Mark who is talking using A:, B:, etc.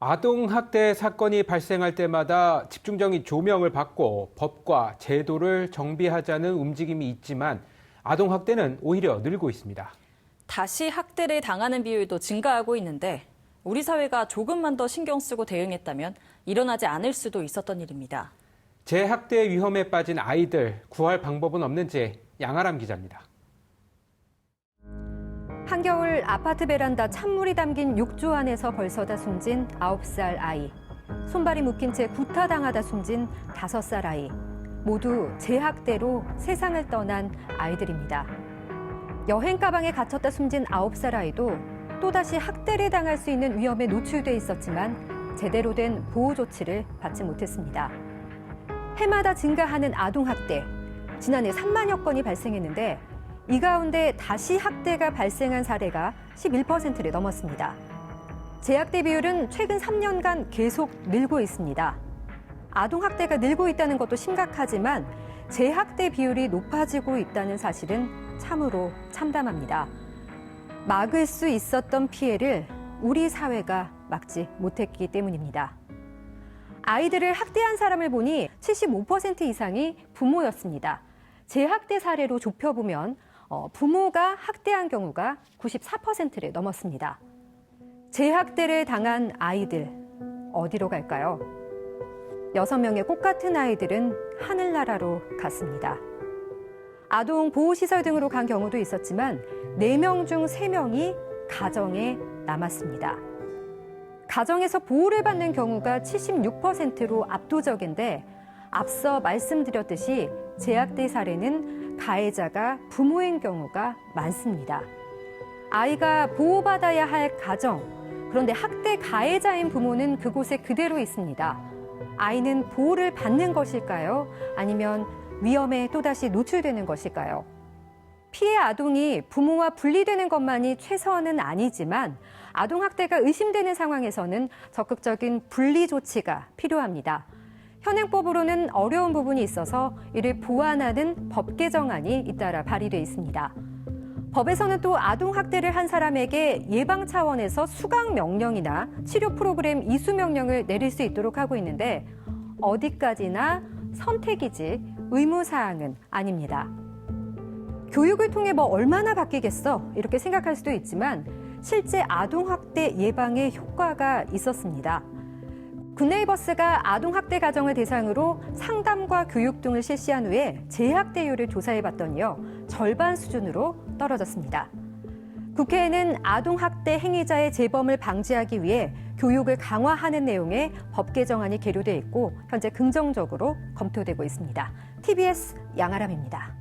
A: 아동학대 사건이 발생할 때마다 집중적인 조명을 받고 법과 제도를 정비하자는 움직임이 있지만 아동학대는 오히려 늘고 있습니다.
B: 다시 학대를 당하는 비율도 증가하고 있는데 우리 사회가 조금만 더 신경 쓰고 대응했다면 일어나지 않을 수도 있었던 일입니다.
A: 재학대 위험에 빠진 아이들 구할 방법은 없는지 양아람 기자입니다.
C: 한겨울 아파트 베란다 찬물이 담긴 욕조 안에서 벌써다 숨진 9살 아이. 손발이 묶인 채 구타당하다 숨진 5살 아이. 모두 재학대로 세상을 떠난 아이들입니다. 여행 가방에 갇혔다 숨진 9살 아이도 또다시 학대를 당할 수 있는 위험에 노출돼 있었지만 제대로 된 보호 조치를 받지 못했습니다. 해마다 증가하는 아동학대. 지난해 3만여 건이 발생했는데 이 가운데 다시 학대가 발생한 사례가 11%를 넘었습니다. 재학대 비율은 최근 3년간 계속 늘고 있습니다. 아동학대가 늘고 있다는 것도 심각하지만 재학대 비율이 높아지고 있다는 사실은 참으로 참담합니다. 막을 수 있었던 피해를 우리 사회가 막지 못했기 때문입니다. 아이들을 학대한 사람을 보니 75% 이상이 부모였습니다. 재학대 사례로 좁혀보면 부모가 학대한 경우가 94%를 넘었습니다. 재학대를 당한 아이들, 어디로 갈까요? 6명의 꽃 같은 아이들은 하늘나라로 갔습니다. 아동 보호시설 등으로 간 경우도 있었지만 4명 중 3명이 가정에 남았습니다. 가정에서 보호를 받는 경우가 76%로 압도적인데 앞서 말씀드렸듯이 재학대 사례는 가해자가 부모인 경우가 많습니다. 아이가 보호받아야 할 가정, 그런데 학대 가해자인 부모는 그곳에 그대로 있습니다. 아이는 보호를 받는 것일까요? 아니면 위험에 또다시 노출되는 것일까요? 피해 아동이 부모와 분리되는 것만이 최선은 아니지만 아동학대가 의심되는 상황에서는 적극적인 분리 조치가 필요합니다. 현행법으로는 어려운 부분이 있어서 이를 보완하는 법 개정안이 잇따라 발의돼 있습니다. 법에서는 또 아동학대를 한 사람에게 예방 차원에서 수강 명령이나 치료 프로그램 이수 명령을 내릴 수 있도록 하고 있는데 어디까지나 선택이지 의무사항은 아닙니다. 교육을 통해 얼마나 바뀌겠어? 이렇게 생각할 수도 있지만 실제 아동학대 예방에 효과가 있었습니다. 굿네이버스가 아동학대 가정을 대상으로 상담과 교육 등을 실시한 후에 재학대율을 조사해봤더니요, 절반 수준으로 떨어졌습니다. 국회에는 아동학대 행위자의 재범을 방지하기 위해 교육을 강화하는 내용의 법 개정안이 계류돼 있고 현재 긍정적으로 검토되고 있습니다. TBS 양아람입니다.